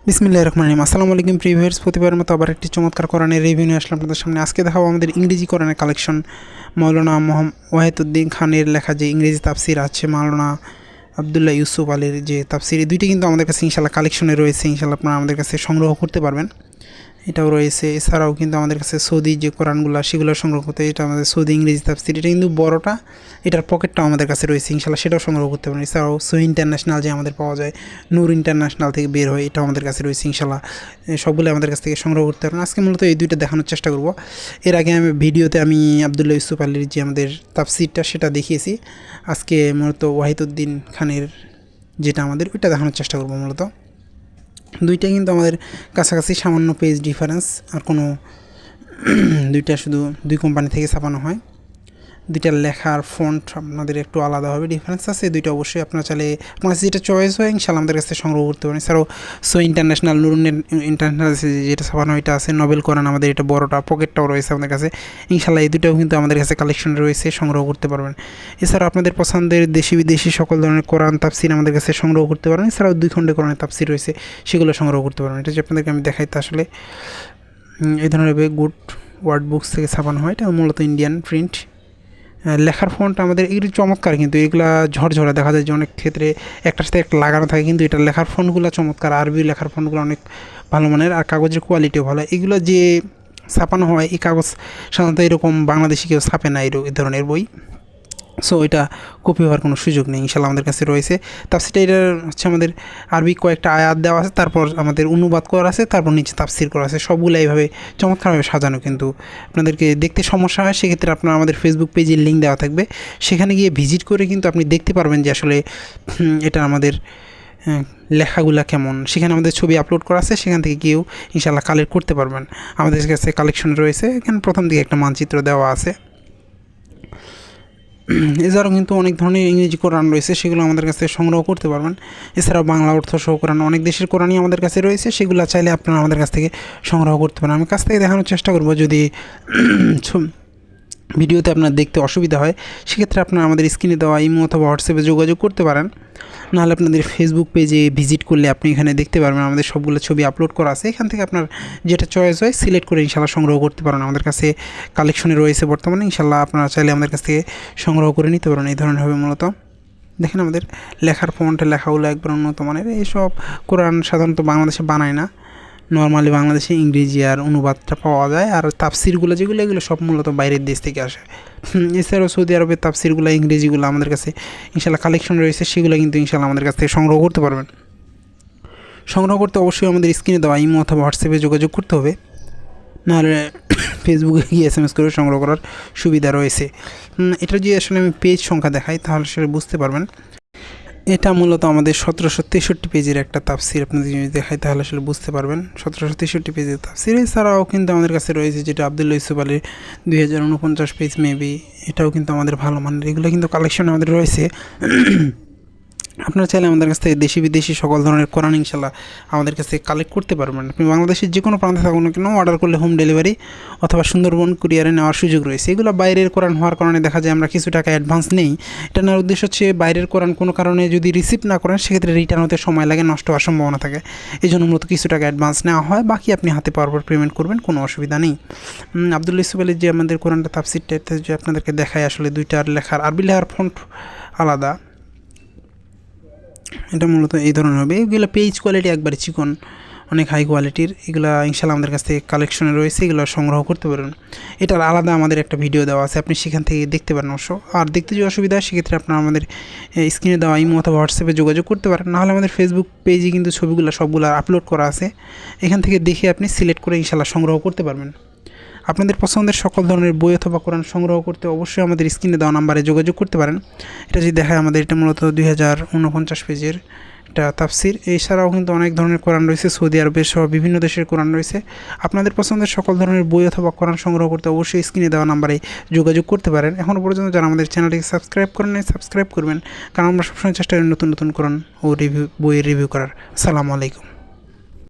বিসমিল্লাহির রহমানির রহিম। আসসালামু আলাইকুম প্রিভিউয়ার্স, প্রতিবারের মতো আবার একটি চমৎকার কোরআনের রিভিউ নিয়ে আসলাম আপনাদের সামনে। আজকে দেখাবো আমাদের ইংরেজি কোরআনের কালেকশন। মাওলানা ওয়াহিদুদ্দিন খানের লেখা যে ইংরেজি তাফসির আছে, মাওলানা আবদুল্লাহ ইউসুফ আলীর যে তাফসির, এই দুইটি কিন্তু আমাদের কাছে ইনশাল্লাহ কালেকশনে রয়েছে। ইনশাল্লাহ আপনারা আমাদের কাছে সংগ্রহ করতে পারবেন। এটাও রয়েছে। এছাড়াও কিন্তু আমাদের কাছে সৌদি যে কোরআনগুলো সেগুলো সংগ্রহ করতে, এটা আমাদের সৌদি ইংরেজি তাফসির, এটা কিন্তু বড়টা, এটার পকেটটাও আমাদের কাছে রয়েছে। ইনশাল্লাহ সেটাও সংগ্রহ করতে পারেন। এছাড়াও সহি ইন্টারন্যাশনাল যে আমাদের পাওয়া যায়, নূর ইন্টারন্যাশনাল থেকে বের হয়, এটাও আমাদের কাছে রয়েছে। ইনশাল্লাহ সবগুলো আমাদের কাছ থেকে সংগ্রহ করতে পারেন। আজকে মূলত এই দুইটা দেখানোর চেষ্টা করব। এর আগে ভিডিওতে আমি আবদুল্লাহ ইউসুফ আলীর যে আমাদের তাফসিরটা সেটা দেখিয়েছি। আজকে মূলত ওয়াহিদুদ্দিন খানের যেটা আমাদের, ওইটা দেখানোর চেষ্টা করব। মূলত দুইটা কিন্তু আমাদের কাছাকাছি, সামান্য পেজ ডিফারেন্স, আর কোনো দুইটা শুধু দুই কোম্পানি থেকে ছাপানো হয়। দুইটার লেখার ফন্ট আপনাদের একটু আলাদাভাবে ডিফারেন্স আছে। দুইটা অবশ্যই আপনারা চাইলে আপনার কাছে যেটা চয়েস হয় ইনশাল্লাহ আমাদের কাছে সংগ্রহ করতে পারেন। এছাড়াও ইন্টারন্যাশনাল, নুরুন ইন্টারন্যাশনাল যেটা ছাপানো এটা আছে, নোবেল কোরআন আমাদের, এটা বড়টা, পকেটটাও রয়েছে আমাদের কাছে। ইনশাল্লাহ এই দুটাও কিন্তু আমাদের কাছে কালেকশন রয়েছে, সংগ্রহ করতে পারবেন। এছাড়াও আপনাদের পছন্দের দেশি বিদেশি সকল ধরনের কোরআন তাফসির আমাদের কাছে সংগ্রহ করতে পারবেন। এছাড়াও 2 খণ্ডে কোরআনের তাফসির রয়েছে, সেগুলো সংগ্রহ করতে পারবেন। এটা যে আপনাদেরকে আমি দেখাইতে আসলে এই ধরনের গুড ওয়ার্ড বুকস থেকে ছাপানো হয়। এটা মূলত ইন্ডিয়ান প্রিন্ট। লেখার ফন্ট আমাদের এগুলি চমৎকার, কিন্তু এগুলা ঝরঝরা দেখা যায় যে অনেক ক্ষেত্রে একটার সাথে একটা লাগানো থাকে, কিন্তু এটার লেখার ফন্টগুলো চমৎকার। আরবি লেখার ফন্টগুলো অনেক ভালো মানের, আর কাগজের কোয়ালিটিও ভালো। এগুলো যে ছাপানো হয়, এই কাগজ সাধারণত এরকম বাংলাদেশি কেউ ছাপে না এই ধরনের বই। সো এটা কপি হওয়ার কোনো সুযোগ নেই। ইনশাল্লাহ আমাদের কাছে রয়েছে তাফসিরটা। এটার হচ্ছে আমাদের আরবি কয়েকটা আয়াত দেওয়া আছে, তারপর আমাদের অনুবাদ করা আছে, তারপর নিচে তাফসির করা আছে। সবগুলো এইভাবে চমৎকারভাবে সাজানো। কিন্তু আপনাদেরকে দেখতে সমস্যা হয়, সেক্ষেত্রে আপনার আমাদের ফেসবুক পেজের লিঙ্ক দেওয়া থাকবে, সেখানে গিয়ে ভিজিট করে কিন্তু আপনি দেখতে পারবেন যে আসলে এটা আমাদের লেখাগুলা কেমন। সেখানে আমাদের ছবি আপলোড করা আছে, সেখান থেকে গিয়েও ইনশাল্লাহ কালেক্ট করতে পারবেন। আমাদের কাছে কালেকশন রয়েছে। এখানে প্রথম দিকে একটা মানচিত্র দেওয়া আছে। এছাড়াও কিন্তু অনেক ধরনের ইংরেজি কোরআন রয়েছে, সেগুলো আমাদের কাছে সংগ্রহ করতে পারবেন। এছাড়াও বাংলা অর্থ সহ কোরআন অনেক দেশের কোরআনই আমাদের কাছে রয়েছে, সেগুলো চাইলে আপনারা আমাদের কাছ থেকে সংগ্রহ করতে পারেন। আমি কাছ থেকে দেখানোর চেষ্টা করব। যদি ভিডিওতে আপনার দেখতে অসুবিধা হয়, সেক্ষেত্রে আপনারা আমাদের স্ক্রিনে দেওয়া ইমো অথবা হোয়াটসঅ্যাপে যোগাযোগ করতে পারেন। নাহলে আপনাদের ফেসবুক পেজে ভিজিট করলে আপনি এখানে দেখতে পারবেন আমাদের সবগুলো ছবি আপলোড করা আছে। এখান থেকে আপনার যেটা চয়েস হয় সিলেক্ট করে ইনশাল্লাহ সংগ্রহ করতে পারেন। আমাদের কাছে কালেকশনে রয়েছে বর্তমানে। ইনশাল্লাহ আপনারা চাইলে আমাদের কাছ থেকে সংগ্রহ করে নিতে পারেন। এই ধরনের হবে মূলত। দেখেন আমাদের লেখার ফন্টে লেখাগুলো একবার উন্নত মানের। এইসব কোরআন সাধারণত বাংলাদেশে বানায় না, নর্মালি বাংলাদেশে ইংরেজি আর অনুবাদটা পাওয়া যায়। আর তাফসিরগুলো যেগুলো, এগুলো সব মূলত বাইরের দেশ থেকে আসে। এছাড়াও সৌদি আরবের তাফসিরগুলো, ইংরেজিগুলো আমাদের কাছে ইনশাল্লাহ কালেকশন রয়েছে, সেগুলো কিন্তু ইনশাল্লাহ আমাদের কাছ থেকে সংগ্রহ করতে পারবেন। সংগ্রহ করতে অবশ্যই আমাদের স্ক্রিনে দেওয়া ইমো অথবা হোয়াটসঅ্যাপে যোগাযোগ করতে হবে, নাহলে ফেসবুকে গিয়ে SMS করে সংগ্রহ করার সুবিধা রয়েছে। এটা যদি আসলে আমি পেজ সংখ্যা দেখাই তাহলে সেটা বুঝতে পারবেন। এটা মূলত আমাদের 1763 পেজের একটা তাফসির। আপনাদের যদি দেখাই তাহলে আসলে বুঝতে পারবেন 1763 পেজের তাফসির। এছাড়াও কিন্তু আমাদের কাছে রয়েছে যেটা আবদুল্লাহ ইউসুফ আলীর 2049 পেজ মেবি, এটাও কিন্তু আমাদের ভালো মানের। এগুলো কিন্তু কালেকশন আমাদের রয়েছে। আপনারা চাইলে আমাদের কাছ থেকে দেশি বিদেশি সকল ধরনের কোরআন ইনশাল্লাহ আমাদের কাছ থেকে কালেক্ট করতে পারবেন। আপনি বাংলাদেশের যে কোনো প্রান্তে থাকুন না কেন, অর্ডার করলে হোম ডেলিভারি অথবা সুন্দরবন কুরিয়ারে নেওয়ার সুযোগ রয়েছে। এগুলো বাইরের কোরআন হওয়ার কারণে দেখা যায় আমরা কিছু টাকা অ্যাডভান্স নেই। এটা নেওয়ার উদ্দেশ্য হচ্ছে বাইরের কোরআন কোনো কারণে যদি রিসিভ না করেন, সেক্ষেত্রে রিটার্ন হতে সময় লাগে, নষ্ট হওয়ার সম্ভাবনা থাকে। এই জন্য মূলত কিছু টাকা অ্যাডভান্স নেওয়া হয়, বাকি আপনি হাতে পাওয়ার পর পেমেন্ট করবেন, কোনো অসুবিধা নেই। আবদুল্লাহ ইউসুফ আলীর যে আমাদের কোরআনটা তাফসিরটা যে আপনাদেরকে দেখায়, আসলে দুইটার লেখার আরবি লেখার ফন্ট আলাদা। এটা মূলত এই ধরনের হবে। এগুলো পেজ কোয়ালিটি একবারে চিকন, অনেক হাই কোয়ালিটির। এগুলো ইনশাল্লাহ আমাদের কাছ থেকে কালেকশনে রয়েছে, এগুলো সংগ্রহ করতে পারেন। এটার আলাদা আমাদের একটা ভিডিও দেওয়া আছে, আপনি সেখান থেকে দেখতে পারেন অবশ্য। আর দেখতে যদি অসুবিধা হয়, সেক্ষেত্রে আপনারা আমাদের স্ক্রিনে দেওয়া ইমো অথবা হোয়াটসঅ্যাপে যোগাযোগ করতে পারেন। নাহলে আমাদের ফেসবুক পেজে কিন্তু ছবিগুলো সবগুলো আপলোড করা আছে, এখান থেকে দেখে আপনি সিলেক্ট করে ইনশাল্লাহ সংগ্রহ করতে পারবেন। আপনাদের পছন্দের সকল ধরনের বই অথবা কোরআন সংগ্রহ করতে অবশ্যই আমাদের স্ক্রিনে দেওয়া নাম্বারে যোগাযোগ করতে পারেন। এটা যদি দেখায় আমাদের, এটা মূলত 2049 পেজের একটা তাফসির। এছাড়াও কিন্তু অনেক ধরনের কোরআন রয়েছে, সৌদি আরবের সহ বিভিন্ন দেশের কোরআন রয়েছে। আপনাদের পছন্দের সকল ধরনের বই অথবা কোরআন সংগ্রহ করতে অবশ্যই স্ক্রিনে দেওয়া নাম্বারে যোগাযোগ করতে পারেন। এখনও পর্যন্ত যারা আমাদের চ্যানেলটিকে সাবস্ক্রাইব করেন নাই, সাবস্ক্রাইব করবেন, কারণ আমরা সবসময় চেষ্টা করি নতুন নতুন কোরআন ও বইয়ের রিভিউ করার। আসসালামু আলাইকুম।